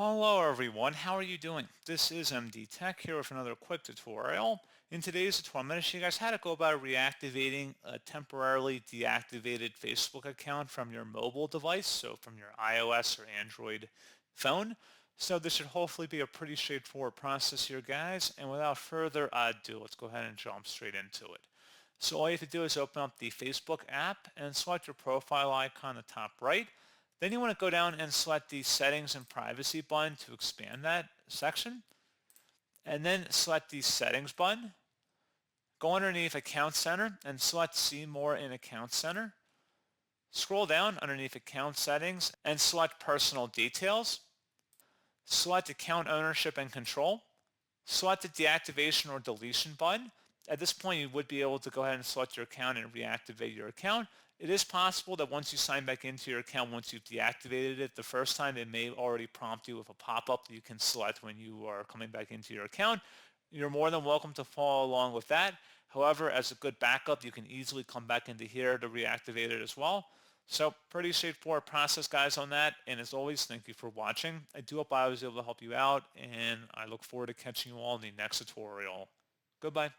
Hello everyone, how are you doing? This is MD Tech here with another quick tutorial. In today's tutorial, I'm going to show you guys how to go about reactivating a temporarily deactivated Facebook account from your mobile device, so from your iOS or Android phone. So this should hopefully be a pretty straightforward process here, guys. And without further ado, let's go ahead and jump straight into it. So all you have to do is open up the Facebook app and select your profile icon on the top right. Then you want to go down and select the Settings and Privacy button to expand that section. And then select the Settings button. Go underneath Account Center and select See More in Account Center. Scroll down underneath Account Settings and select Personal Details. Select Account Ownership and Control. Select the Deactivation or Deletion button. At this point, you would be able to go ahead and select your account and reactivate your account. It is possible that once you sign back into your account, once you've deactivated it the first time, it may already prompt you with a pop-up that you can select when you are coming back into your account. You're more than welcome to follow along with that. However, as a good backup, you can easily come back into here to reactivate it as well. So pretty straightforward process, guys, on that. And as always, thank you for watching. I do hope I was able to help you out, and I look forward to catching you all in the next tutorial. Goodbye.